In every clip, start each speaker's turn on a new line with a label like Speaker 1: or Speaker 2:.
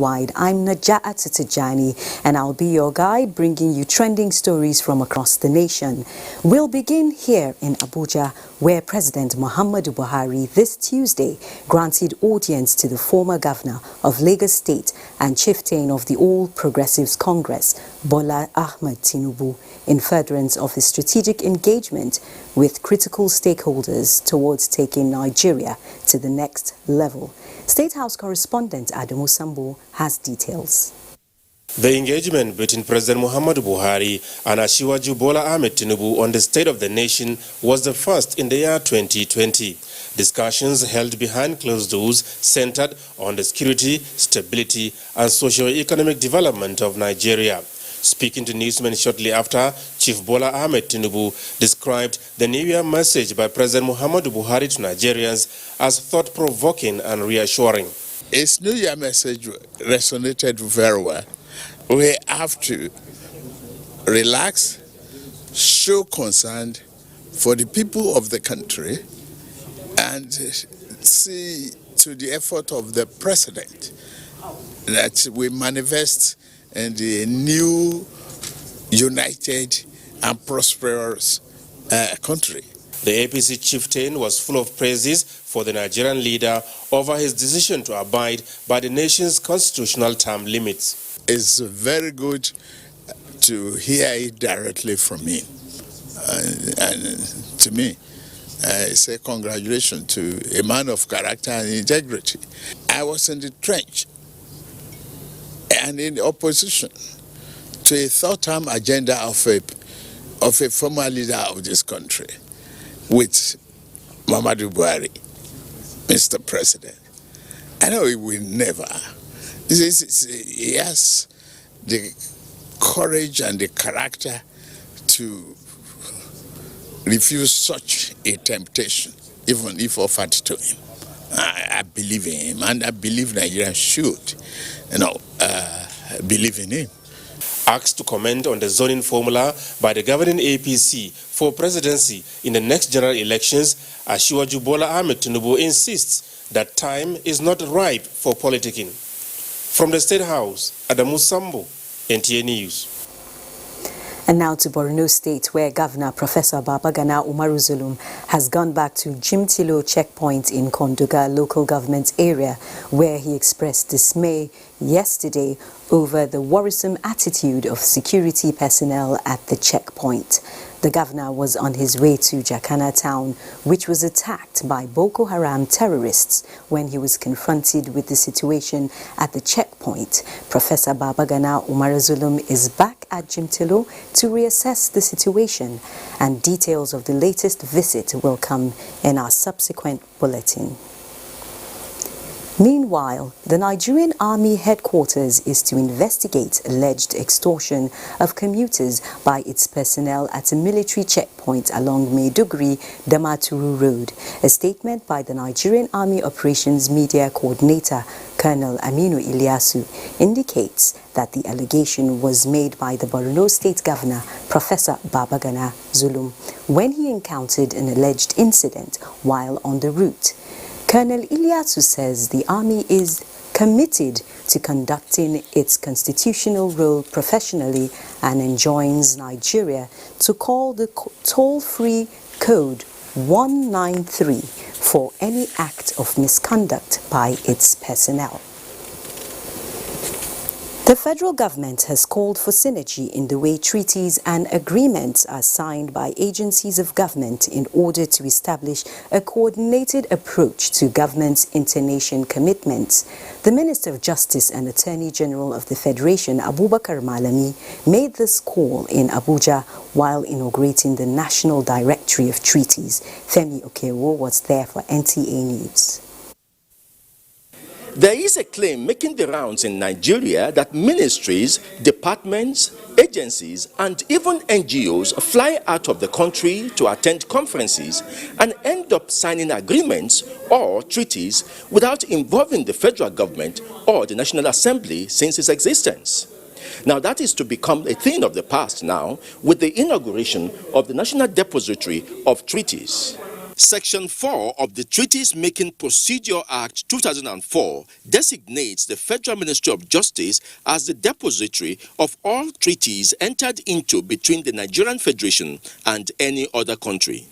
Speaker 1: Wide. I'm Najat Tijani, and I'll be your guide, bringing you trending stories from across the nation. We'll begin here in Abuja, where President Muhammadu Buhari this Tuesday granted audience to the former governor of Lagos State and chieftain of the All Progressives Congress, Bola Ahmed Tinubu, in furtherance of his strategic engagement with critical stakeholders towards taking Nigeria to the next level. State House correspondent Adamu Sambo has details.
Speaker 2: The engagement between President Muhammadu Buhari and Asiwaju Bola Ahmed Tinubu on the state of the nation was the first in the year 2020. Discussions held behind closed doors centered on the security, stability, and socio-economic development of Nigeria. Speaking to newsmen shortly after, Chief Bola Ahmed Tinubu described the New Year message by President Muhammadu Buhari to Nigerians as thought-provoking and reassuring.
Speaker 3: His New Year message resonated very well. We have to relax, show concern for the people of the country, and see to the effort of the president that we manifest in the new, united and prosperous country.
Speaker 2: The APC chieftain was full of praises for the Nigerian leader over his decision to abide by the nation's constitutional term limits.
Speaker 3: It's very good to hear it directly from him. And to me, I say congratulations to a man of character and integrity. I was in the trench and in opposition to a third-term agenda of a former leader of this country with Muhammadu Buhari, Mr. President. I know he will never. He has the courage and the character to refuse such a temptation, even if offered to him. I believe in him, and I believe Nigerians should, believe in him.
Speaker 2: Asked to comment on the zoning formula by the governing APC for presidency in the next general elections, Asiwaju Bola Ahmed Tinubu insists that time is not ripe for politicking. From the State House, Adamu Sambo, NTA News.
Speaker 1: And now to Borno State, where Governor Professor Babagana Umaru Zulum has gone back to Jimtilo checkpoint in Konduga local government area, where he expressed dismay yesterday over the worrisome attitude of security personnel at the checkpoint. The governor was on his way to Jakana town, which was attacked by Boko Haram terrorists when he was confronted with the situation at the checkpoint. Professor Babagana Umar Zulum is back at Jimtilo to reassess the situation, and details of the latest visit will come in our subsequent bulletin. Meanwhile, the Nigerian Army headquarters is to investigate alleged extortion of commuters by its personnel at a military checkpoint along Maiduguri-Damaturu Road. A statement by the Nigerian Army Operations Media Coordinator, Colonel Aminu Ilyasu, indicates that the allegation was made by the Borno State Governor, Professor Babagana Zulum, when he encountered an alleged incident while on the route. Colonel Ilyasu says the Army is committed to conducting its constitutional role professionally and enjoins Nigeria to call the toll-free code 193 for any act of misconduct by its personnel. The federal government has called for synergy in the way treaties and agreements are signed by agencies of government in order to establish a coordinated approach to government's inter-nation commitments. The Minister of Justice and Attorney General of the Federation, Abubakar Malami, made this call in Abuja while inaugurating the National Directory of Treaties. Femi Okewo was there for NTA News.
Speaker 4: There is a claim making the rounds in Nigeria that ministries, departments, agencies, and even NGOs fly out of the country to attend conferences and end up signing agreements or treaties without involving the federal government or the National Assembly since its existence. Now, that is to become a thing of the past now with the inauguration of the National Depository of Treaties. Section 4 of the Treaties Making Procedure Act 2004 designates the Federal Ministry of Justice as the depository of all treaties entered into between the Nigerian Federation and any other country.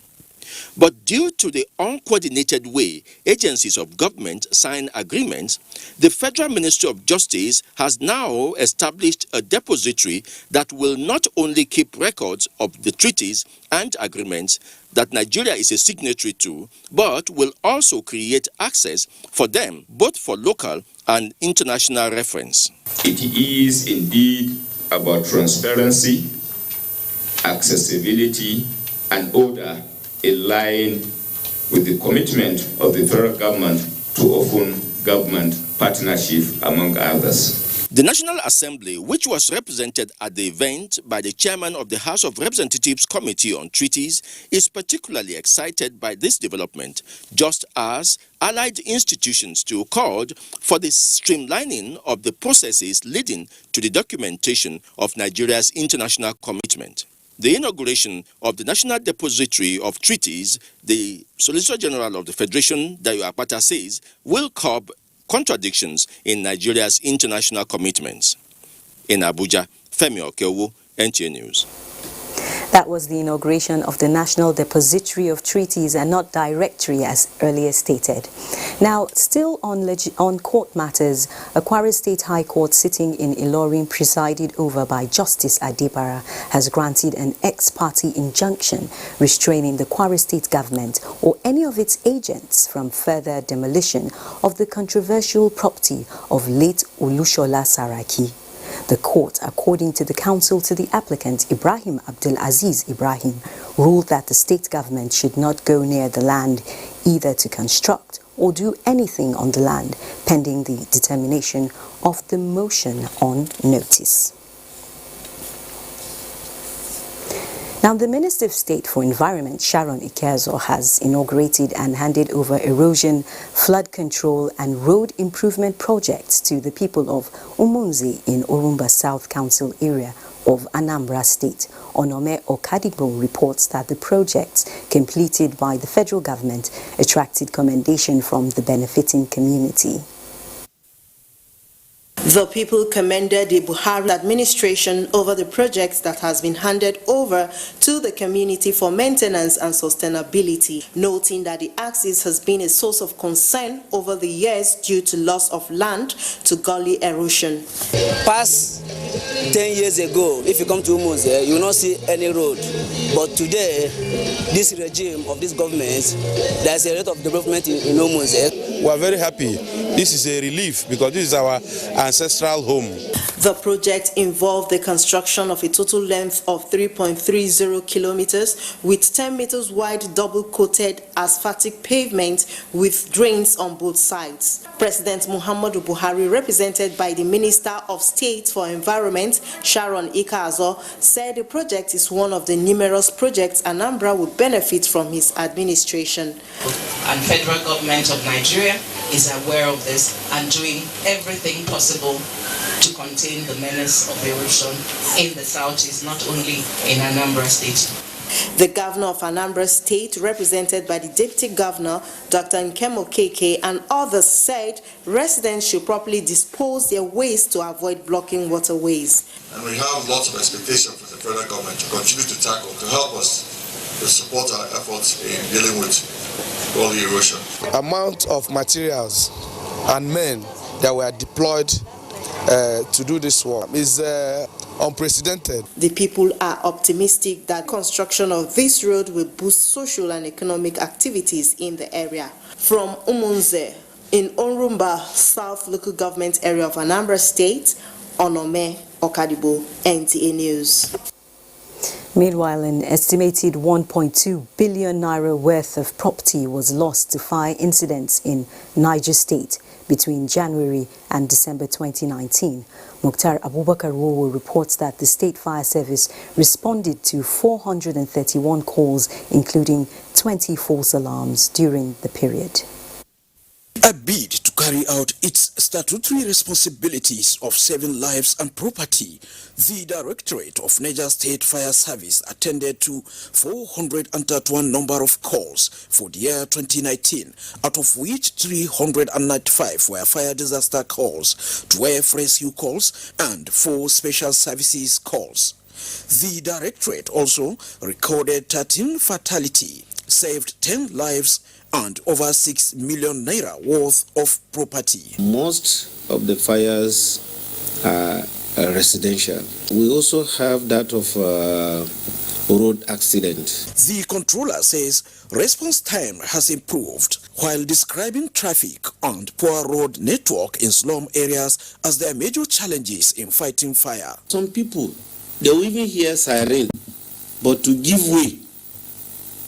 Speaker 4: But due to the uncoordinated way agencies of government sign agreements, the Federal Ministry of Justice has now established a depository that will not only keep records of the treaties and agreements that Nigeria is a signatory to, but will also create access for them, both for local and international reference.
Speaker 5: It is indeed about transparency, accessibility, and order in line with the commitment of the federal government to open government partnership, among others.
Speaker 4: The National Assembly, which was represented at the event by the chairman of the House of Representatives Committee on Treaties, is particularly excited by this development, just as allied institutions too called for the streamlining of the processes leading to the documentation of Nigeria's international commitment. The inauguration of the National Depository of Treaties, the Solicitor General of the Federation, Dayo Akpata, says, will curb contradictions in Nigeria's international commitments. In Abuja, Femi Okeowo, NTA News.
Speaker 1: That was the inauguration of the National Depository of Treaties and not directory, as earlier stated. Now, still on court matters, a Kwara State High Court sitting in Ilorin, presided over by Justice Adebara, has granted an ex-parte injunction restraining the Kwara State government or any of its agents from further demolition of the controversial property of late Olushola Saraki. The court, according to the counsel to the applicant, Ibrahim Abdulaziz Ibrahim, ruled that the state government should not go near the land either to construct or do anything on the land, pending the determination of the motion on notice. Now, the Minister of State for Environment, Sharon Ikeazo, has inaugurated and handed over erosion, flood control and road improvement projects to the people of Umunze in Orumba South Council area of Anambra State. Onome Okadigbo reports that the projects completed by the federal government attracted commendation from the benefiting community.
Speaker 6: The people commended the Buhari administration over the projects that has been handed over to the community for maintenance and sustainability, noting that the axis has been a source of concern over the years due to loss of land to gully erosion.
Speaker 7: Past 10 years ago, if you come to Umunze, you will not see any road. But today, this regime of this government, there is a lot of development in Umunze.
Speaker 8: We are very happy. This is a relief because this is our ancestral home.
Speaker 6: The project involved the construction of a total length of 3.30 kilometers with 10 meters wide double-coated asphaltic pavement with drains on both sides. President Muhammadu Buhari, represented by the Minister of State for Environment, Sharon Ikeazo, said the project is one of the numerous projects Anambra would benefit from his administration.
Speaker 9: And federal government of Nigeria is aware of this and doing everything possible to contain the menace of erosion in the southeast, not only in Anambra State.
Speaker 6: The governor of Anambra State, represented by the deputy governor, Dr. Nkem Okeke, and others, said residents should properly dispose their waste to avoid blocking waterways.
Speaker 10: And we have lots of expectation for the federal government to continue to tackle, to help us to support our efforts in dealing with all the erosion.
Speaker 8: Amount of materials and men that were deployed to do this work is unprecedented.
Speaker 6: The people are optimistic that construction of this road will boost social and economic activities in the area. From Umunze, in Orumba South Local Government Area of Anambra State, Onome Okadigbo, NTA News.
Speaker 1: Meanwhile, an estimated 1.2 billion naira worth of property was lost to fire incidents in Niger State between January and December 2019. Mukhtar Abubakar Wowo reports that the State Fire Service responded to 431 calls, including 20 false alarms during the period.
Speaker 11: A bid to carry out its statutory responsibilities of saving lives and property, the Directorate of Niger State Fire Service attended to 431 number of calls for the year 2019, out of which 395 were fire disaster calls, 12 rescue calls, and 4 special services calls. The Directorate also recorded 13 fatalities, saved 10 lives, and over 6 million naira worth of property.
Speaker 12: Most of the fires are residential. We also have that of road accident.
Speaker 11: The controller says response time has improved while describing traffic and poor road network in slum areas as their major challenges in fighting fire.
Speaker 12: Some people, they will even hear siren, but to give way,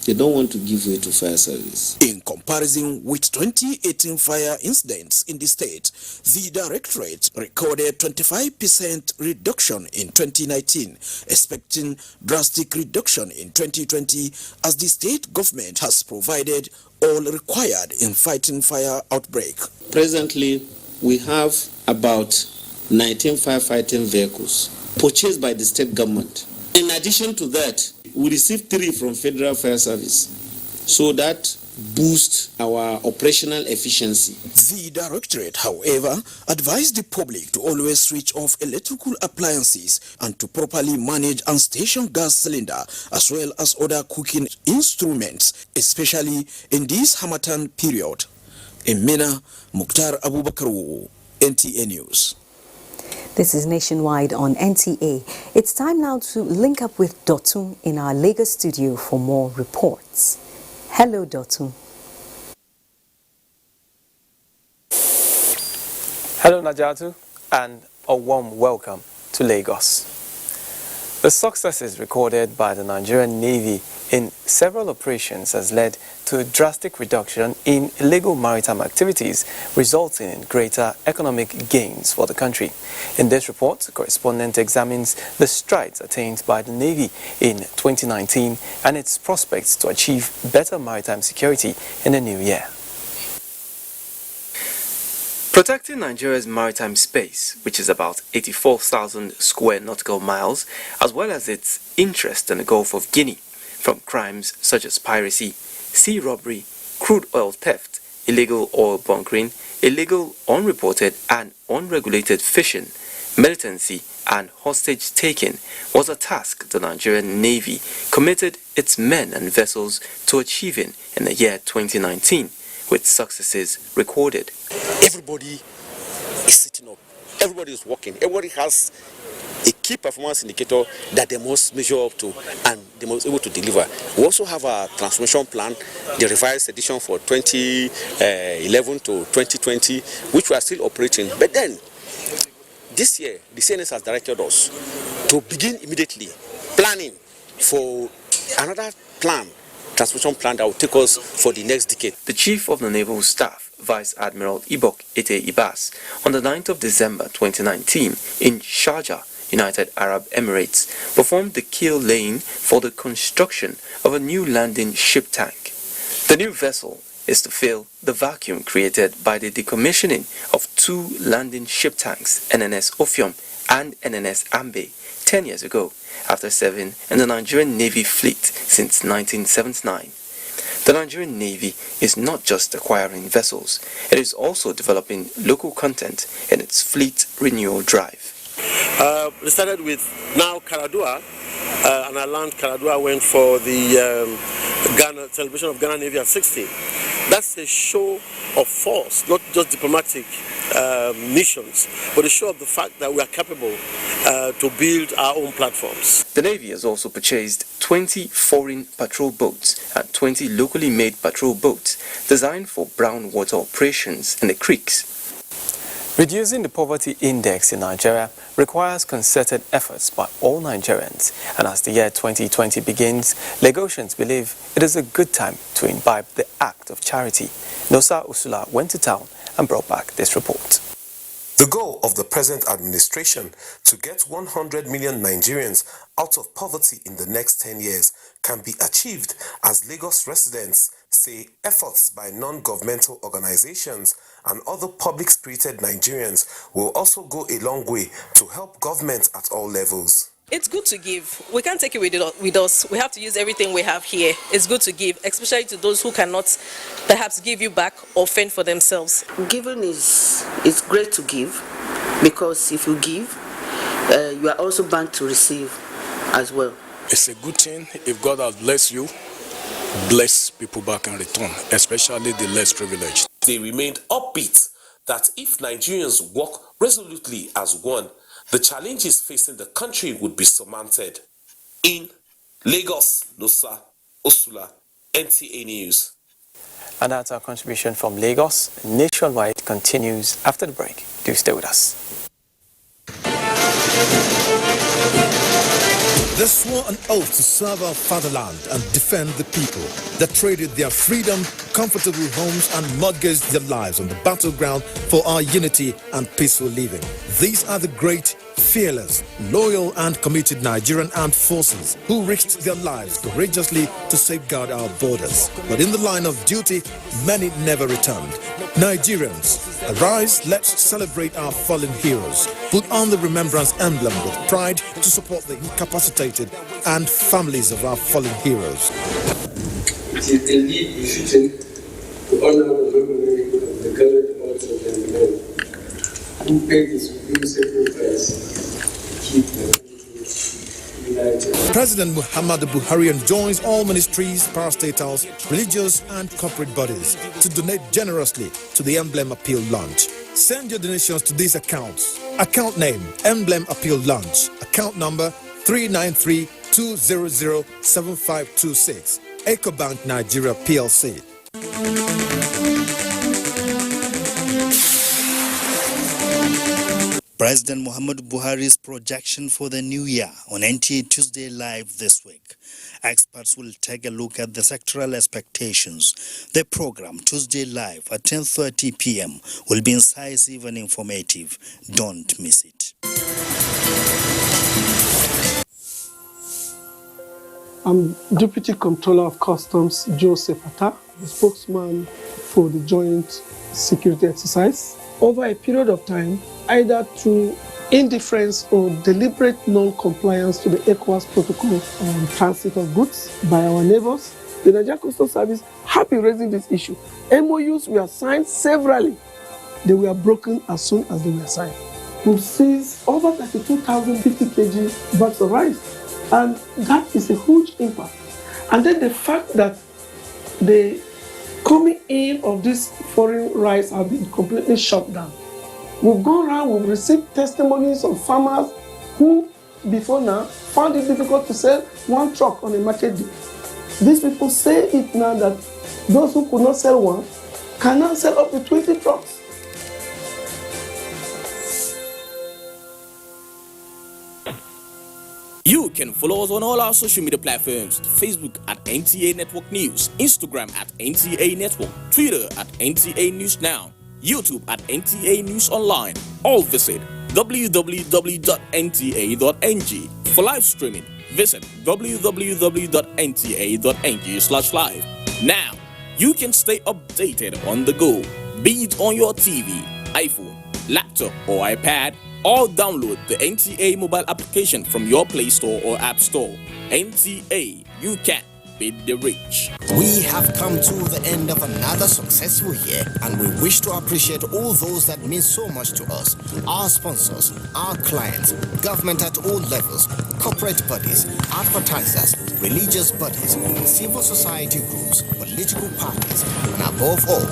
Speaker 12: they don't want to give way to fire service.
Speaker 11: In comparison with 2018 fire incidents in the state, the Directorate recorded 25% reduction in 2019, expecting drastic reduction in 2020 as the state government has provided all required in fighting fire outbreak.
Speaker 12: Presently, we have about 19 firefighting vehicles purchased by the state government. In addition to that, we received 3 from Federal Fire Service, so that boosts our operational efficiency.
Speaker 11: The Directorate, however, advised the public to always switch off electrical appliances and to properly manage and station gas cylinder as well as other cooking instruments, especially in this Harmattan period. In Mina, Mukhtar Abubakar, NTA News.
Speaker 1: This is Nationwide on NTA. It's time now to link up with Dotun in our Lagos studio for more reports. Hello, Dotun.
Speaker 13: Hello, Najatu, and a warm welcome to Lagos. The successes recorded by the Nigerian Navy in several operations has led to a drastic reduction in illegal maritime activities, resulting in greater economic gains for the country. In this report, the correspondent examines the strides attained by the Navy in 2019 and its prospects to achieve better maritime security in the new year. Protecting Nigeria's maritime space, which is about 84,000 square nautical miles, as well as its interest in the Gulf of Guinea, from crimes such as piracy, sea robbery, crude oil theft, illegal oil bunkering, illegal unreported and unregulated fishing, militancy and hostage-taking, was a task the Nigerian Navy committed its men and vessels to achieving in the year 2019, with successes recorded.
Speaker 14: Everybody is sitting up. Everybody is working. Everybody has a key performance indicator that they must measure up to and they must be able to deliver. We also have a transformation plan, the revised edition for 2011 to 2020, which we are still operating. But then, this year, the CNS has directed us to begin immediately planning for another plan, transformation plan that will take us for the next decade.
Speaker 13: The Chief of the Naval Staff, Vice Admiral Ibok Ete Ibas, on the 9th of December 2019 in Sharjah, United Arab Emirates, performed the keel laying for the construction of a new landing ship tank. The new vessel is to fill the vacuum created by the decommissioning of 2 landing ship tanks, NNS Ophium and NNS Ambe, 10 years ago, after serving in the Nigerian Navy fleet since 1979. The Nigerian Navy is not just acquiring vessels, it is also developing local content in its fleet renewal drive.
Speaker 15: We started with now Caradua, and I learned Caradua went for the Ghana celebration of Ghana Navy at 60. That's a show of force, not just diplomatic missions, but a show of the fact that we are capable to build our own platforms.
Speaker 13: The Navy has also purchased 20 foreign patrol boats and 20 locally made patrol boats designed for brown water operations in the creeks. Reducing the poverty index in Nigeria requires concerted efforts by all Nigerians, and as the year 2020 begins, Lagosians believe it is a good time to imbibe the act of charity. Nosa Usula went to town and brought back this report.
Speaker 16: The goal of the present administration to get 100 million Nigerians out of poverty in the next 10 years can be achieved, as Lagos residents say efforts by non-governmental organizations and other public-spirited Nigerians will also go a long way to help government at all levels.
Speaker 17: It's good to give. We can't take it with us. We have to use everything we have here. It's good to give, especially to those who cannot perhaps give you back or fend for themselves.
Speaker 18: Giving is great to give, because if you give, you are also bound to receive as well.
Speaker 19: It's a good thing. If God has blessed you, bless people back in return, especially the less privileged.
Speaker 16: They remained upbeat that if Nigerians work resolutely as one, the challenges facing the country would be surmounted. In Lagos, Nosa Osula, NTA News.
Speaker 13: And that's our contribution from Lagos. Nationwide continues after the break. Do stay with us.
Speaker 20: They swore an oath to serve our fatherland and defend the people. They traded their freedom, comfortable homes and mortgaged their lives on the battleground for our unity and peaceful living. These are the great, fearless, loyal and committed Nigerian armed forces who risked their lives courageously to safeguard our borders. But in the line of duty, many never returned. Nigerians, arise, let's celebrate our fallen heroes. Put on the remembrance emblem with pride to support the incapacitated and families of our fallen heroes.
Speaker 21: It is indeed befitting to honor the memory of the gallant authors and men who paid the supreme sacrifice to keep the country united.
Speaker 20: President Muhammadu Buhari enjoins all ministries, parastatals, religious and corporate bodies to donate generously to the Emblem Appeal Launch. Send your donations to these accounts. Account name, Emblem Appeal Launch. Account number 393-200-7526. EcoBank Nigeria PLC.
Speaker 22: President Muhammadu Buhari's projection for the new year on NTA Tuesday Live this week. Experts will take a look at the sectoral expectations. The program, Tuesday Live at 10:30 p.m., will be incisive and informative. Don't miss it.
Speaker 23: I'm Deputy Comptroller of Customs, Joseph Atta, the spokesman for the joint security exercise. Over a period of time, either through indifference or deliberate non-compliance to the ECOWAS protocol on transit of goods by our neighbors, the Nigerian Customs Service have been raising this issue. MOUs were signed severally. They were broken as soon as they were signed. We've seized over 32,050 kg bags of rice, and that is a huge impact. And then the fact that the coming in of this foreign rice have been completely shut down. We've gone around, we've received testimonies of farmers who, before now, found it difficult to sell one truck on a market day. These people say it now that those who could not sell one can now sell up to 20 trucks.
Speaker 11: You can follow us on all our social media platforms: Facebook at NTA Network News, Instagram at NTA Network, Twitter at NTA News Now, YouTube at NTA News Online. Or visit www.nta.ng. For live streaming, visit www.nta.ng/live. Now, you can stay updated on the go, be it on your TV, iPhone, laptop, or iPad, or download the NTA mobile application from your Play Store or App Store. NTA, you can beat the rich.
Speaker 24: We have come to the end of another successful year, and we wish to appreciate all those that mean so much to us: our sponsors, our clients, government at all levels, corporate bodies, advertisers, religious bodies, civil society groups, political parties, and above all,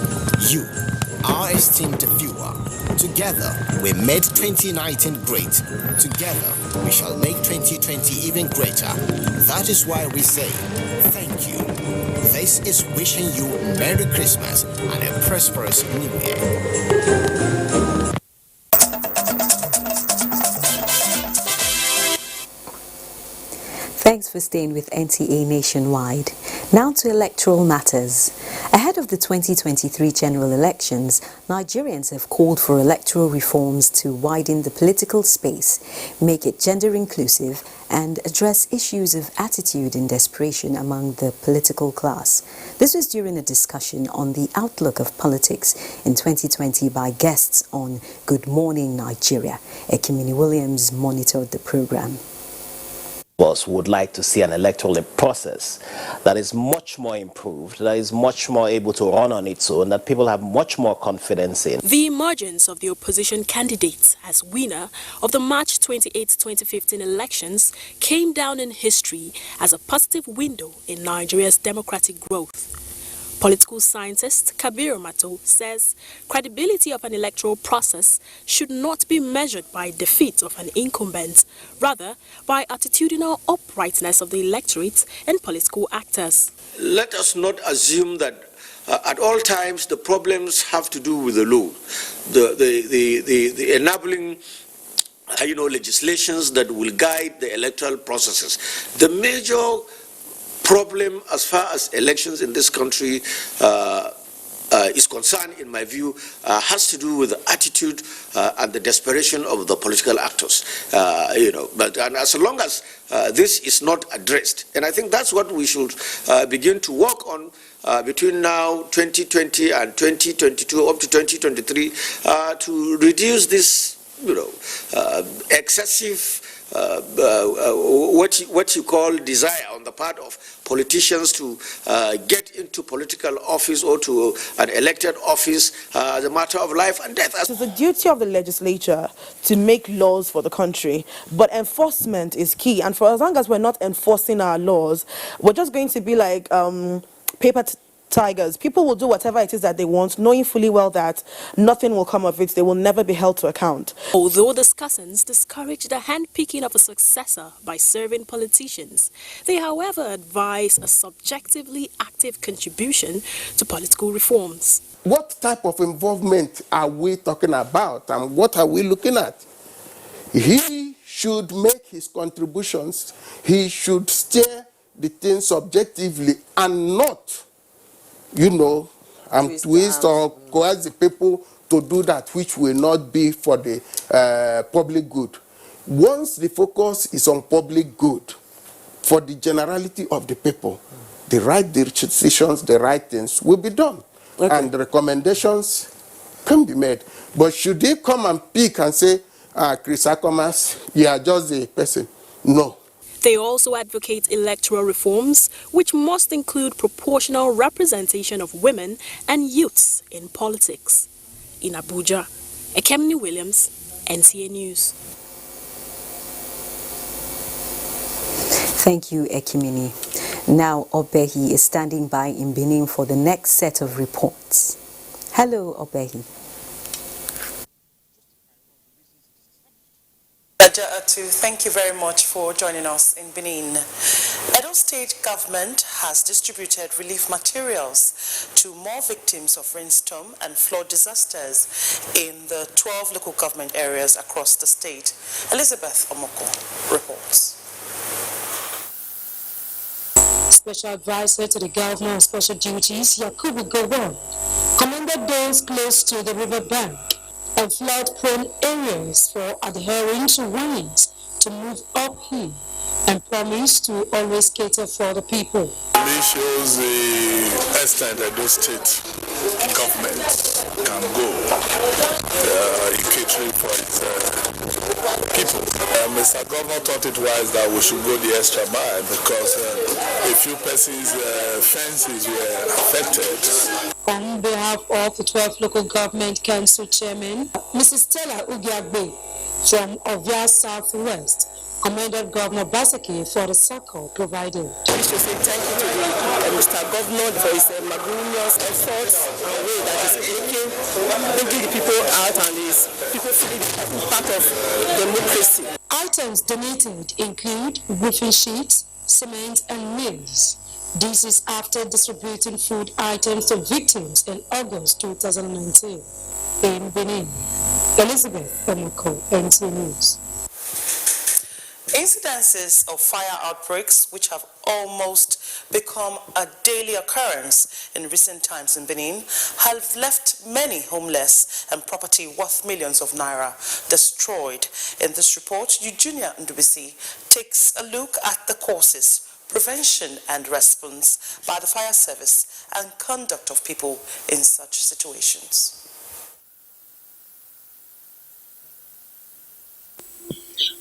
Speaker 24: you, our esteemed viewer. Together, we made 2019 great. Together, we shall make 2020 even greater. That is why we say, thank you. This is wishing you Merry Christmas and a prosperous New Year.
Speaker 1: Thanks for staying with NTA Nationwide. Now to electoral matters. Ahead of the 2023 general elections, Nigerians have called for electoral reforms to widen the political space, make it gender inclusive, and address issues of attitude and desperation among the political class. This was during a discussion on the outlook of politics in 2020 by guests on Good Morning Nigeria. Ekimini Williams monitored the program.
Speaker 2: Us would like to see an electoral process that is much more improved, that is much more able to run on its own, that people have much more confidence in.
Speaker 3: The emergence of the opposition candidates as winner of the March 28, 2015 elections came down in history as a positive window in Nigeria's democratic growth. Political scientist Kabir Mato says credibility of an electoral process should not be measured by defeat of an incumbent, rather by attitudinal uprightness of the electorate and political actors.
Speaker 4: Let us not assume that at all times the problems have to do with the law, the enabling legislations that will guide the electoral processes. The major problem as far as elections in this country is concerned, in my view, has to do with the attitude and the desperation of the political actors. And as long as this is not addressed, and I think that's what we should begin to work on between now 2020 and 2022 up to 2023 to reduce this excessive what you call desire on the part of politicians to get into political office or to an elected office as a matter of life and death.
Speaker 5: It's the duty of the legislature to make laws for the country, but enforcement is key. And for as long as we're not enforcing our laws, we're just going to be like paper tigers. People will do whatever it is that they want, knowing fully well that nothing will come of it. They will never be held to account.
Speaker 3: Although discussants discourage the handpicking of a successor by serving politicians, they, however, advise a subjectively active contribution to political reforms.
Speaker 25: What type of involvement are we talking about, and what are we looking at? He should make his contributions. He should steer the things subjectively and not twist or coerce the people to do that which will not be for the public good. Once the focus is on public good, for the generality of the people, the right decisions, the right things will be done. Okay. And the recommendations can be made. But should they come and pick and say, Chris Akomas, you are just a person? No.
Speaker 3: They also advocate electoral reforms, which must include proportional representation of women and youths in politics. In Abuja, Ekemini Williams, NTA News.
Speaker 1: Thank you, Ekimini. Now, Obehi is standing by in Benin for the next set of reports. Hello, Obehi.
Speaker 26: Thank you very much for joining us in Benin. Edo State government has distributed relief materials to more victims of rainstorm and flood disasters in the 12 local government areas across the state. Elizabeth Omoko reports.
Speaker 27: Special Advisor to the Governor on Special Duties, Yakubu Gowon, commended those close to the river bank and flood-prone areas for adhering to warnings to move uphill and promise to always cater for the people.
Speaker 28: This shows the extent that Edo State government can go in catering for its people. Mr. Governor thought it wise that we should go the extra mile because a few persons' fences were affected.
Speaker 27: On behalf of the 12 local government council chairman, Mrs. Stella Ugiagbe from Ovia Southwest commended Governor Basaki for the succor provided.
Speaker 26: I wish to say thank you to Mr. Governor for his magnanimous efforts and way that is bringing the people out and is people feeling part of democracy.
Speaker 27: Items donated include roofing sheets, cement and nails. This is after distributing food items to victims in August 2019 in Benin. Elizabeth Omoko, NTA News.
Speaker 26: Incidences of fire outbreaks, which have almost become a daily occurrence in recent times in Benin, have left many homeless and property worth millions of naira destroyed. In this report, Eugenia Ndubisi takes a look at the causes, prevention and response by the fire service and conduct of people in such situations.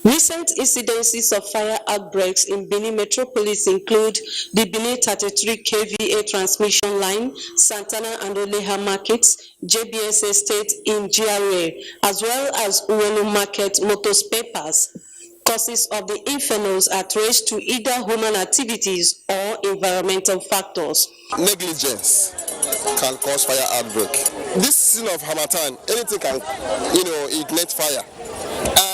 Speaker 27: Recent incidences of fire outbreaks in Benin metropolis include the Benin 33 kVA transmission line, Santana and Oleha markets, JBS estate in GRA, as well as Uwelu market motor papers. Causes of the infernos are traced to either human activities or environmental factors.
Speaker 6: Negligence can cause fire outbreak. This season of Harmattan, anything can, ignite fire.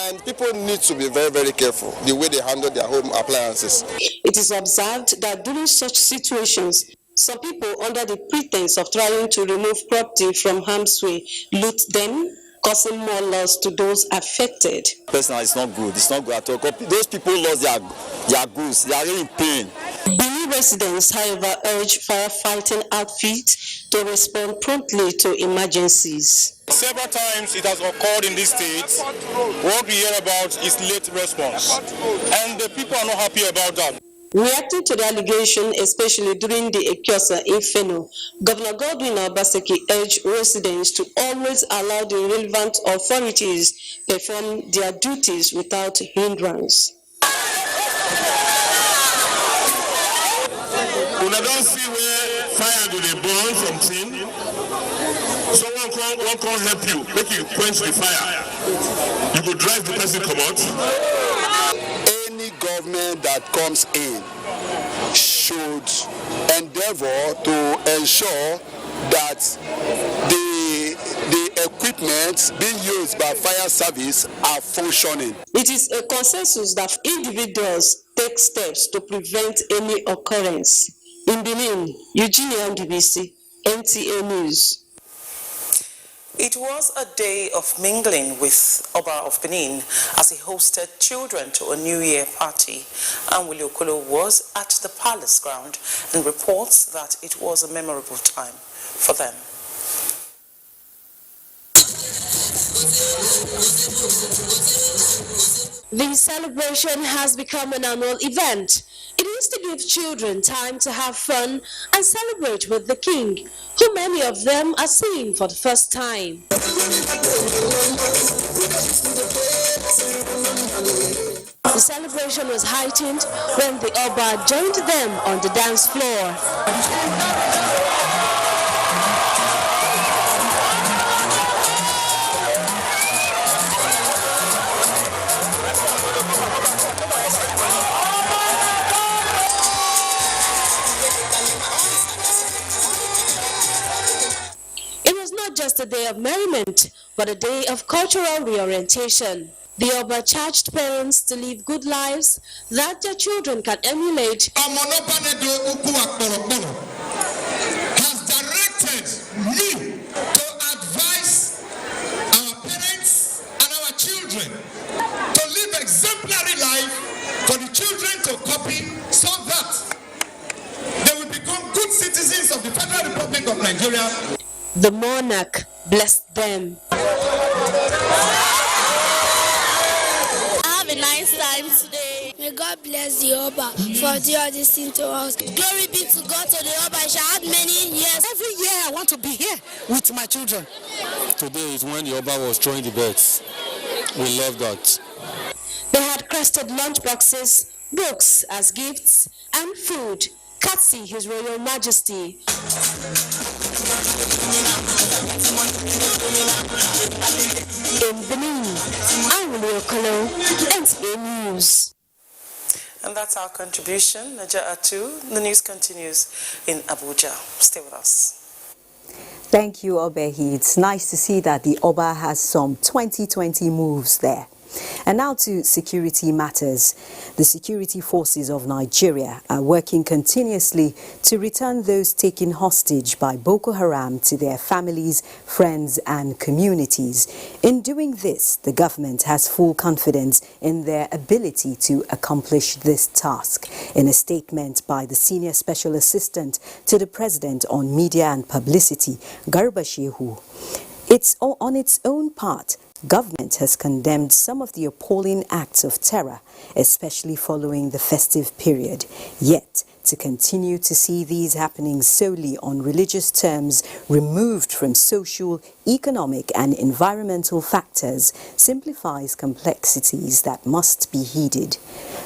Speaker 6: And people need to be very, very careful the way they handle their home appliances.
Speaker 27: It is observed that during such situations, some people, under the pretense of trying to remove property from harm's way, loot them, causing more loss to those affected.
Speaker 7: Personally, it's not good. It's not good at all. Those people lost their goods. They are really in pain.
Speaker 27: Benin residents, however, urge firefighting outfits to respond promptly to emergencies.
Speaker 8: Several times it has occurred in this state. What we hear about is late response, and the people are not happy about that.
Speaker 27: Reacting to the allegation, especially during the Ekiosa Inferno, Governor Godwin Obaseki urged residents to always allow the relevant authorities perform their duties without hindrance.
Speaker 8: Una don't see where fire do they burn from tin. Someone can't help you, make you quench the fire. You could drive the person come out.
Speaker 6: Any government that comes in should endeavor to ensure that the equipment being used by fire service are functioning.
Speaker 27: It is a consensus that individuals take steps to prevent any occurrence. In Benin, Eugenia Ndubisi, NTA News.
Speaker 26: It was a day of mingling with Oba of Benin as he hosted children to a New Year party. And Willie Okolo was at the palace ground and reports that it was a memorable time for them.
Speaker 27: The celebration has become an annual event. It is to give children time to have fun and celebrate with the king, who many of them are seeing for the first time. The celebration was heightened when the Oba joined them on the dance floor. Just a day of merriment, but a day of cultural reorientation. The Oba charged parents to live good lives that their children can emulate.
Speaker 9: Has directed me to advise our parents and our children to live exemplary life for the children to copy so that they will become good citizens of the Federal Republic of Nigeria.
Speaker 27: The monarch blessed them.
Speaker 10: Have a nice time today. May God bless the Oba for doing this thing to us. Glory be to God, to the Oba. I shall have many years.
Speaker 12: Every year I want to be here with my children.
Speaker 14: Today is when the Oba was throwing the bets. We love that.
Speaker 27: They had crested lunch boxes, books as gifts, and food. Courtesy His Royal Majesty. In Benin, I'm Willie Okolo, NTA News.
Speaker 26: And that's our contribution. Naja Atu. The news continues in Abuja. Stay with us.
Speaker 1: Thank you, Obehi. It's nice to see that the Oba has some 2020 moves there. And now to security matters. The security forces of Nigeria are working continuously to return those taken hostage by Boko Haram to their families, friends and communities. In doing this, the government has full confidence in their ability to accomplish this task. In a statement by the Senior Special Assistant to the President on Media and Publicity, Garba Shehu, on its own part, government has condemned some of the appalling acts of terror, especially following the festive period. Yet, to continue to see these happenings solely on religious terms, removed from social, economic and environmental factors, simplifies complexities that must be heeded.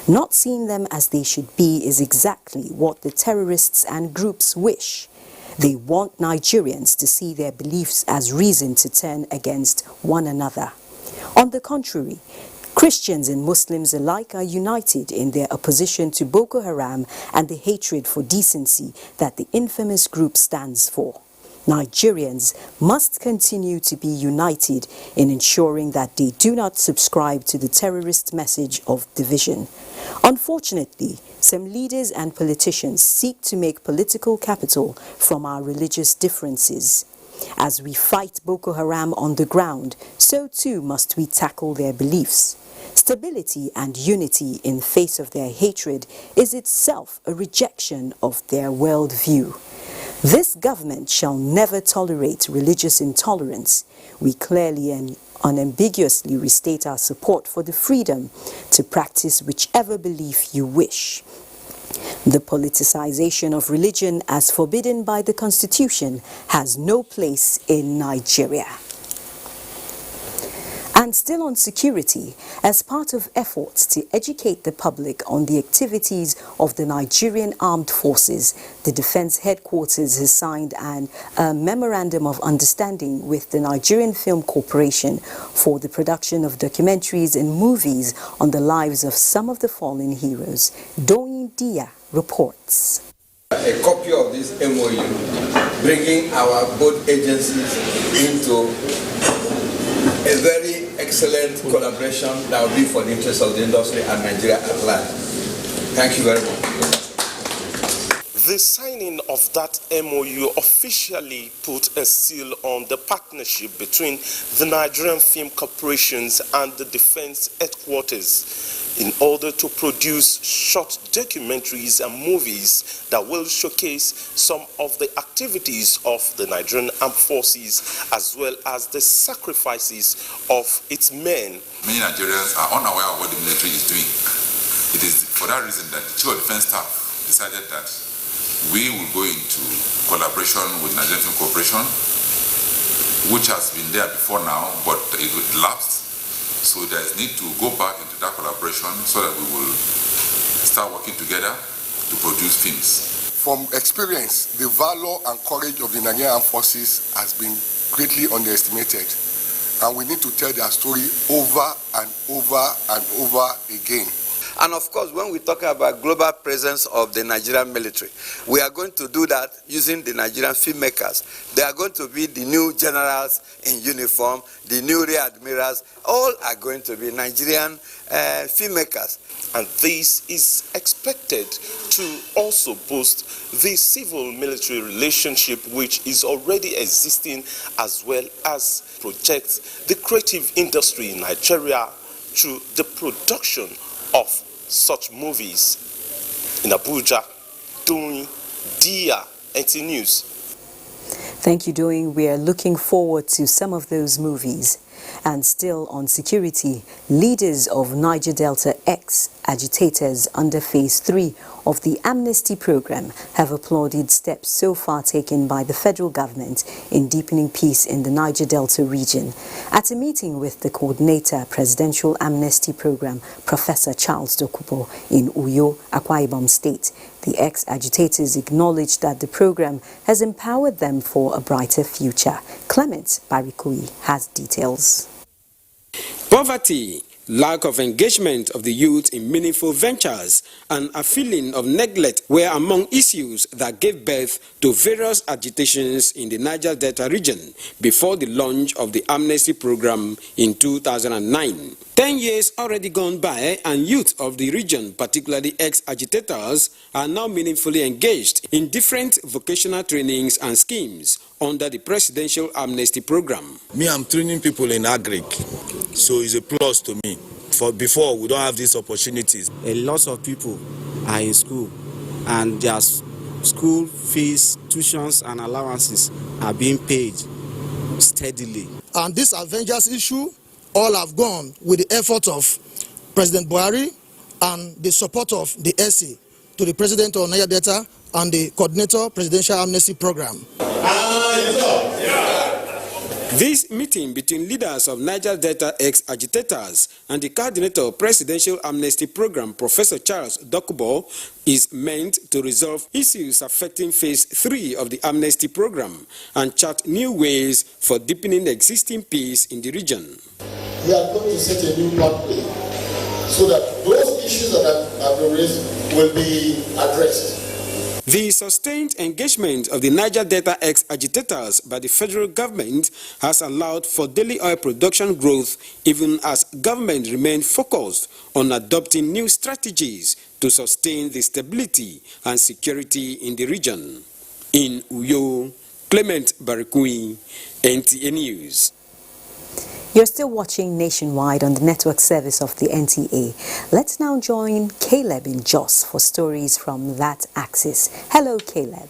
Speaker 1: Not seeing them as they should be is exactly what the terrorists and groups wish. They want Nigerians to see their beliefs as reason to turn against one another. On the contrary, Christians and Muslims alike are united in their opposition to Boko Haram and the hatred for decency that the infamous group stands for. Nigerians must continue to be united in ensuring that they do not subscribe to the terrorist message of division. Unfortunately, some leaders and politicians seek to make political capital from our religious differences. As we fight Boko Haram on the ground, so too must we tackle their beliefs. Stability and unity in face of their hatred is itself a rejection of their worldview. This government shall never tolerate religious intolerance. We clearly and unambiguously restate our support for the freedom to practice whichever belief you wish. The politicization of religion, as forbidden by the Constitution, has no place in Nigeria. And still on security, as part of efforts to educate the public on the activities of the Nigerian Armed Forces, the Defense Headquarters has signed a Memorandum of Understanding with the Nigerian Film Corporation for the production of documentaries and movies on the lives of some of the fallen heroes. Doyin Dia reports.
Speaker 13: A copy of this MOU bringing our both agencies into a very excellent collaboration that will be for the interest of the industry and Nigeria at large. Thank you very much.
Speaker 15: The signing of that MOU officially put a seal on the partnership between the Nigerian Film Corporations and the Defense Headquarters in order to produce short documentaries and movies that will showcase some of the activities of the Nigerian Armed Forces as well as the sacrifices of its men.
Speaker 16: Many Nigerians are unaware of what the military is doing. It is for that reason that the Chief of Defense Staff decided that we will go into collaboration with Nigerian Film Corporation, which has been there before now, but it lapsed. So there is need to go back into that collaboration so that we will start working together to produce films.
Speaker 6: From experience, the valor and courage of the Nigerian Armed Forces has been greatly underestimated. And we need to tell their story over and over and over again.
Speaker 13: And of course, when we talk about global presence of the Nigerian military, we are going to do that using the Nigerian filmmakers. They are going to be the new generals in uniform, the new rear admirals, all are going to be Nigerian filmmakers.
Speaker 15: And this is expected to also boost the civil-military relationship which is already existing, as well as project the creative industry in Nigeria through the production of such movies. In Abuja, Doyin Dia, NT News.
Speaker 1: Thank you, Doyin. We are looking forward to some of those movies. And still on security, leaders of Niger Delta ex-agitators under Phase 3 of the amnesty program have applauded steps so far taken by the federal government in deepening peace in the Niger Delta region. At a meeting with the coordinator, Presidential Amnesty Program, Professor Charles Dokubo in Uyo, Akwa Ibom State, the ex-agitators acknowledged that the program has empowered them for a brighter future. Clement Barikui has details.
Speaker 17: Poverty
Speaker 11: lack of engagement of the youth in meaningful ventures, and a feeling of neglect were among issues that gave birth to various agitations in the Niger Delta region before the launch of the amnesty program in 2009. 10 years already gone by, and youth of the region, particularly ex-agitators, are now meaningfully engaged in different vocational trainings and schemes under the Presidential Amnesty Program.
Speaker 28: Me, I'm training people in agric, so it's a plus to me. For before, we don't have these opportunities.
Speaker 17: A lot of people are in school, and their school fees, tuitions, and allowances are being paid steadily.
Speaker 18: And this Avengers issue, all have gone with the effort of President Buhari and the support of the SC to the President of Niger Delta and the Coordinator Presidential Amnesty Program.
Speaker 11: This meeting between leaders of Niger Delta ex-agitators and the Coordinator of Presidential Amnesty Program, Professor Charles Dokubo, is meant to resolve issues affecting Phase 3 of the Amnesty Program and chart new ways for deepening existing peace in the region.
Speaker 19: We are going to set a new pathway so that those issues that have been raised will be addressed.
Speaker 11: The sustained engagement of the Niger Delta ex-agitators by the federal government has allowed for daily oil production growth, even as government remained focused on adopting new strategies to sustain the stability and security in the region. In Uyo, Clement Barikui, NTA News.
Speaker 1: You're still watching Nationwide on the network service of the NTA. Let's now join Caleb in Jos for stories from that axis. Hello, Caleb.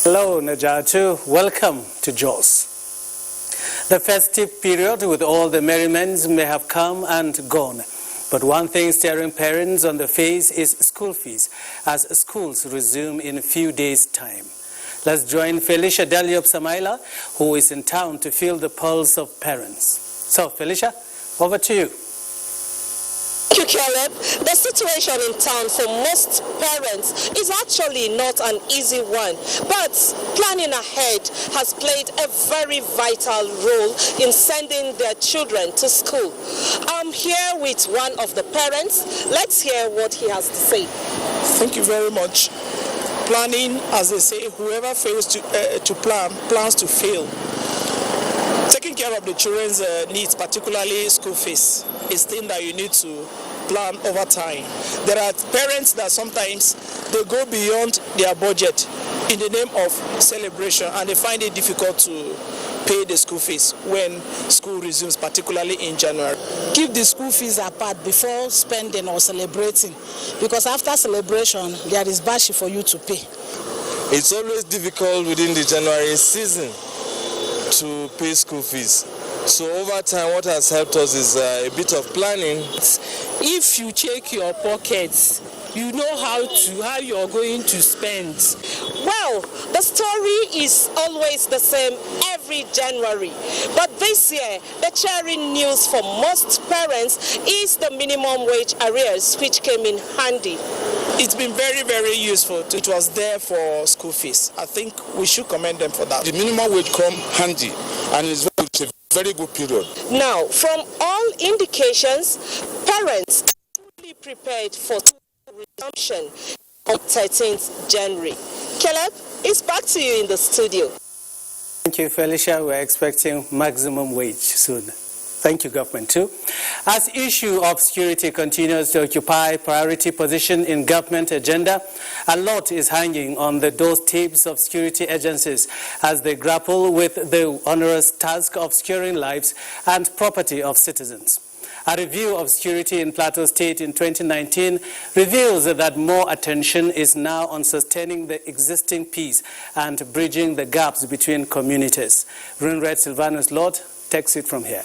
Speaker 20: Hello, Najatu. Welcome to Jos. The festive period with all the merriments may have come and gone. But one thing staring parents on the face is school fees, as schools resume in a few days' time. Let's join Felicia Deliop Samaila, who is in town to feel the pulse of parents. So, Felicia, over to you.
Speaker 21: Thank you, Caleb. The situation in town for most parents is actually not an easy one, but planning ahead has played a very vital role in sending their children to school. I'm here with one of the parents. Let's hear what he has to say.
Speaker 22: Thank you very much. Planning, as they say, whoever fails to plan, plans to fail. Taking care of the children's needs, particularly school fees, is thing that you need to plan over time. There are parents that sometimes they go beyond their budget in the name of celebration, and they find it difficult to pay the school fees when school resumes, particularly in January.
Speaker 12: Keep the school fees apart before spending or celebrating, because after celebration there is bashi for you to pay.
Speaker 28: It's always difficult within the January season to pay school fees. So over time, what has helped us is a bit of planning.
Speaker 21: If you check your pockets, you know how you're going to spend. Well, the story is always the same every January. But this year, the cheering news for most parents is the minimum wage arrears, which came in handy.
Speaker 22: It's been very, very useful. It was there for school fees. I think we should commend them for that.
Speaker 28: The minimum wage come handy, and it's a very good period.
Speaker 21: Now, from all indications, parents are fully prepared for resumption on 13th January. Caleb, it's back to you in the studio.
Speaker 20: Thank you, Felicia. We're expecting maximum wage soon. Thank you, government, too. As issue of security continues to occupy priority position in government agenda, a lot is hanging on the doorsteps of security agencies as they grapple with the onerous task of securing lives and property of citizens. A review of security in Plateau State in 2019 reveals that more attention is now on sustaining the existing peace and bridging the gaps between communities. Runred Silvanus Lord takes it from here.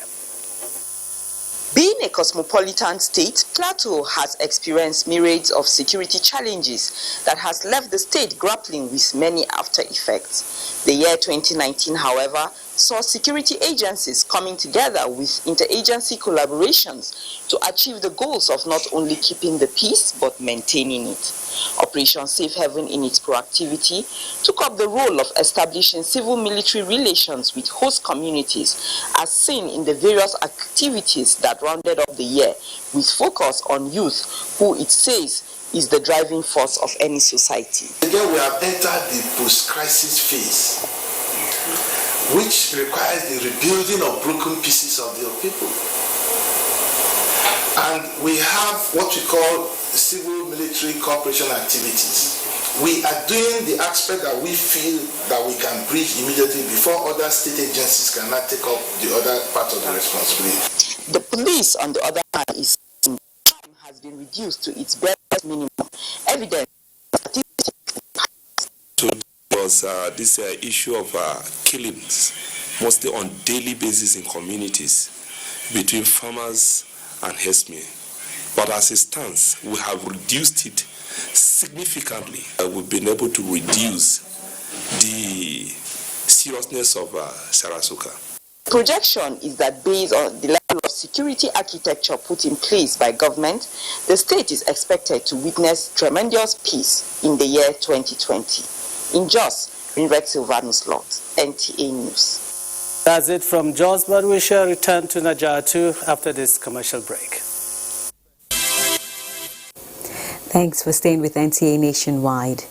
Speaker 23: Being a cosmopolitan state, Plateau has experienced myriads of security challenges that has left the state grappling with many after effects. The year 2019, however, saw security agencies coming together with interagency collaborations to achieve the goals of not only keeping the peace but maintaining it. Operation Safe Haven, in its proactivity, took up the role of establishing civil-military relations with host communities, as seen in the various activities that rounded up the year, with focus on youth, who it says is the driving force of any society.
Speaker 2: Again, we have entered the post-crisis phase, which requires the rebuilding of broken pieces of the people. And we have what we call civil-military cooperation activities. We are doing the aspect that we feel that we can bridge immediately before other state agencies cannot take up the other part of the responsibility.
Speaker 23: The police, on the other hand, is has been reduced to its bare minimum. Evidence
Speaker 3: was this issue of killings, mostly on daily basis in communities between farmers and herdsmen. But as it stands, we have reduced it significantly. We've been able to reduce the seriousness of Sarasuka.
Speaker 23: Projection is that based on the level of security architecture put in place by government, the state is expected to witness tremendous peace in the year 2020. In Jos, Rinvet Silvanus Lot, NTA News.
Speaker 20: That's it from Jos, but we shall return to Nigeria too after this commercial break.
Speaker 1: Thanks for staying with NTA Nationwide.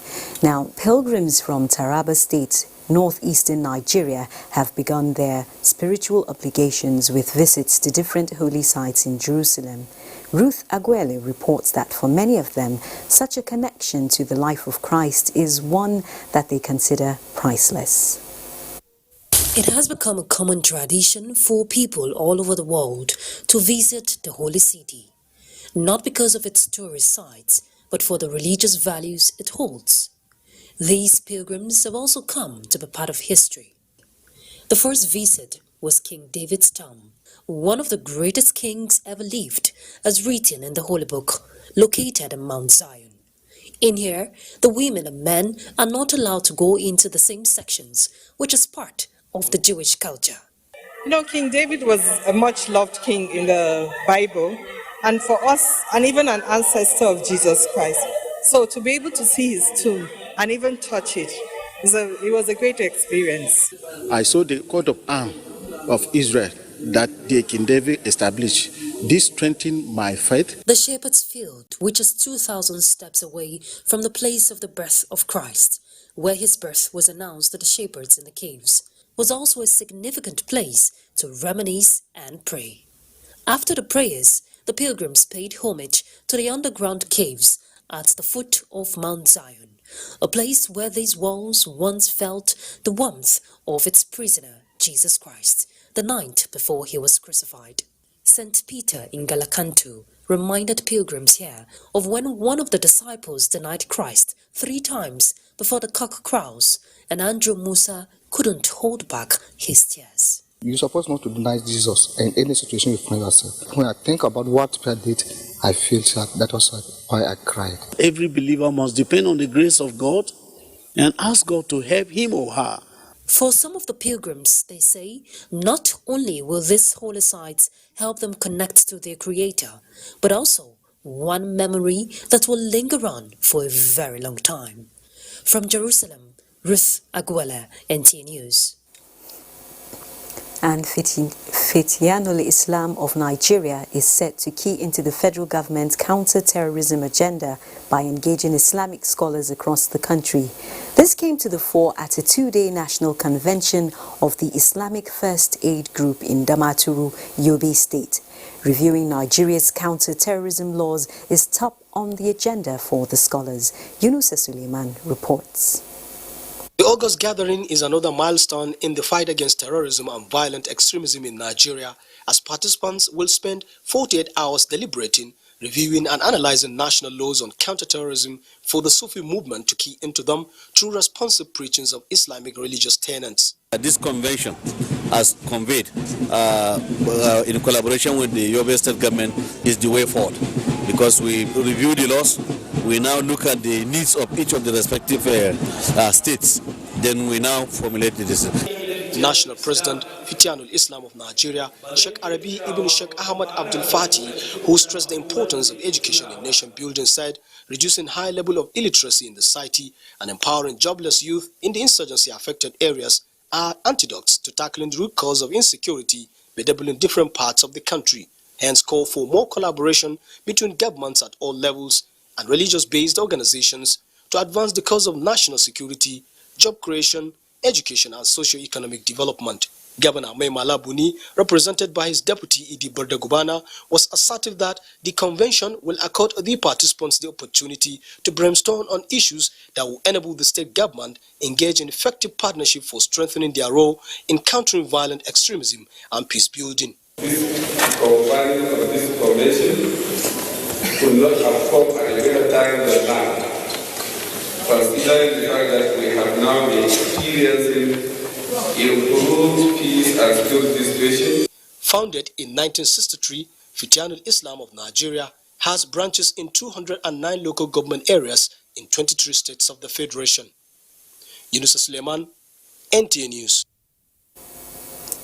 Speaker 1: Now, pilgrims from Taraba State, northeastern Nigeria, have begun their spiritual obligations with visits to different holy sites in Jerusalem. Ruth Aguele reports that for many of them, such a connection to the life of Christ is one that they consider priceless.
Speaker 27: It has become a common tradition for people all over the world to visit the holy city, not because of its tourist sites, but for the religious values it holds. These pilgrims have also come to be part of history. The first visit was King David's tomb, one of the greatest kings ever lived, as written in the Holy Book, located in Mount Zion. In here, the women and men are not allowed to go into the same sections, which is part of the Jewish culture.
Speaker 4: You know, King David was a much loved king in the Bible, and for us, and even an ancestor of Jesus Christ. So to be able to see his tomb and even touch it, it was a great experience.
Speaker 5: I saw the coat of arms of Israel that the King David established. This strengthened my faith.
Speaker 27: The Shepherd's Field, which is 2,000 steps away from the place of the birth of Christ, where his birth was announced to the shepherds in the caves, was also a significant place to reminisce and pray. After the prayers, the pilgrims paid homage to the underground caves at the foot of Mount Zion, a place where these walls once felt the warmth of its prisoner, Jesus Christ, the night before he was crucified. St. Peter in Galakantu reminded pilgrims here of when one of the disciples denied Christ 3 times before the cock crows, and Andrew Musa couldn't hold back his tears.
Speaker 7: You're supposed not to deny Jesus in any situation you find yourself. When I think about what Peter did, I feel sad. That was why I cried.
Speaker 17: Every believer must depend on the grace of God and ask God to help him or her.
Speaker 27: For some of the pilgrims, they say, not only will these holy sites help them connect to their Creator, but also one memory that will linger on for a very long time. From Jerusalem, Ruth Aguele, NTA News.
Speaker 1: And Fitianul Islam of Nigeria is set to key into the federal government's counter-terrorism agenda by engaging Islamic scholars across the country. This came to the fore at a 2-day national convention of the Islamic First Aid Group in Damaturu, Yobe State. Reviewing Nigeria's counter-terrorism laws is top on the agenda for the scholars. Yunusa Suleiman reports.
Speaker 8: The August gathering is another milestone in the fight against terrorism and violent extremism in Nigeria, as participants will spend 48 hours deliberating, reviewing and analyzing national laws on counterterrorism for the Sufi movement to key into them through responsive preachings of Islamic religious tenets.
Speaker 24: This convention has conveyed, in collaboration with the Yobe State government, is the way forward. Because we review the laws, we now look at the needs of each of the respective states, then we now formulate the decision.
Speaker 8: National President Fitianul Islam of Nigeria, Sheikh Arabi Ibn Sheikh Ahmad Abdul Fatih, who stressed the importance of education in nation building, said reducing high level of illiteracy in the society and empowering jobless youth in the insurgency-affected areas are antidotes to tackling the root cause of insecurity bedeviling in different parts of the country. Hence, call for more collaboration between governments at all levels and religious-based organizations to advance the cause of national security, job creation, education and socio-economic development. Governor Maimala Buni, represented by his deputy Idi Bardagubana, was assertive that the convention will accord the participants the opportunity to brainstorm on issues that will enable the state government engage in effective partnership for strengthening their role in countering violent extremism and peace building.
Speaker 6: This convention could not have come at a better time than now, considering the fact that we have now been experiencing improved peace and security situation.
Speaker 8: Founded in 1963, Fitianul Islam of Nigeria has branches in 209 local government areas in 23 states of the Federation. Yunusa Suleiman, NTA News.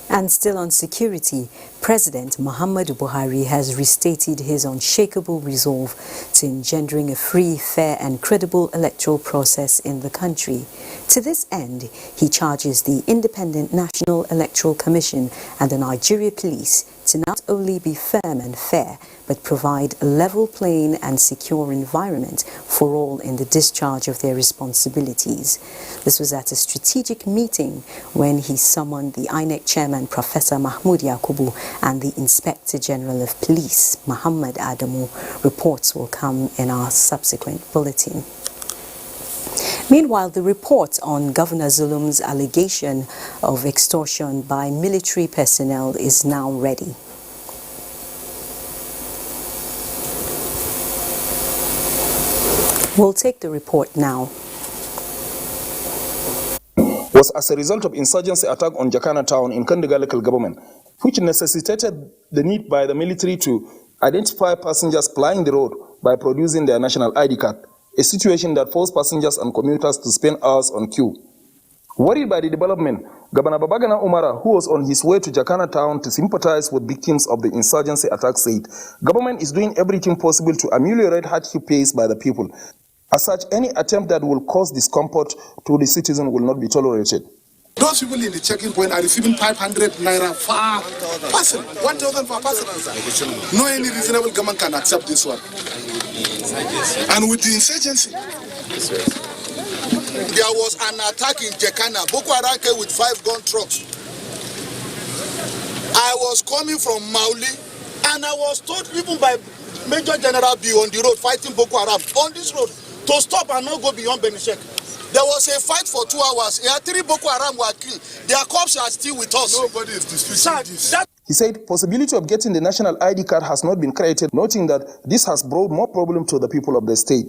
Speaker 1: And still on security, President Muhammadu Buhari has restated his unshakable resolve to engendering a free, fair and credible electoral process in the country. To this end, he charges the Independent National Electoral Commission and the Nigeria Police to not only be firm and fair, but provide a level playing and secure environment for all in the discharge of their responsibilities. This was at a strategic meeting when he summoned the INEC chairman, Professor Mahmood Yakubu, and the Inspector General of Police, Muhammad Adamu. Reports will come in our subsequent bulletin. Meanwhile, the report on Governor Zulum's allegation of extortion by military personnel is now ready. We'll take the report now.
Speaker 9: Was as a result of insurgency attack on Jakana town in Kandiga local government, which necessitated the need by the military to identify passengers plying the road by producing their national ID card, a situation that forced passengers and commuters to spend hours on queue. Worried by the development, Governor Babagana Umara, who was on his way to Jakana town to sympathize with victims of the insurgency attack, said government is doing everything possible to ameliorate hardship faced by the people. As such, any attempt that will cause discomfort to the citizen will not be tolerated.
Speaker 19: Those people in the checking point are receiving 500 naira per person, 1,000 per person. No any reasonable government can accept this one. And with the insurgency, there was an attack in Jekana. Boko Haram came with 5 gun trucks. I was coming from Mauli, and I was told even by Major General B on the road fighting Boko Haram on this road to stop and not go beyond Benishek. There was a fight for 2 hours. 3 Boko Haram were killed. Their corpses are still with us. Nobody is disputing this.
Speaker 9: He said possibility of getting the national ID card has not been created, noting that this has brought more problem to the people of the state.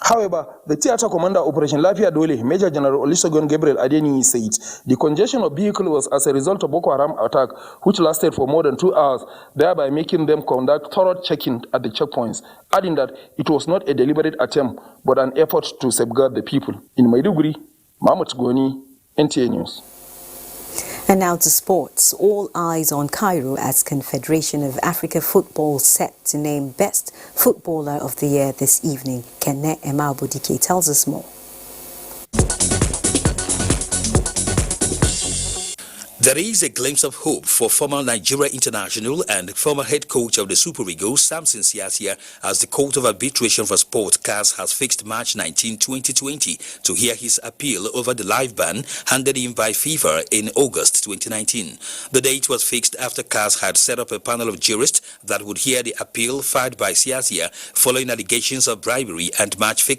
Speaker 9: However, the theater commander Operation Lafia Dole, Major General Olusegun Gabriel Adeniyi, said the congestion of vehicles was as a result of Boko Haram attack, which lasted for more than 2 hours, thereby making them conduct thorough checking at the checkpoints, adding that it was not a deliberate attempt, but an effort to safeguard the people. In Maiduguri, Mahmoud Goni, NTA News.
Speaker 1: And now to sports. All eyes on Cairo as Confederation of Africa Football set to name Best Footballer of the Year this evening. Kenne Emabodike tells us more.
Speaker 10: There is a glimpse of hope for former Nigeria international and former head coach of the Super Eagles, Samson Siasia, as the Court of Arbitration for Sport, CAS, has fixed March 19, 2020 to hear his appeal over the live ban handed in by FIFA in August 2019. The date was fixed after CAS had set up a panel of jurists that would hear the appeal filed by Siasia following allegations of bribery and match fixing.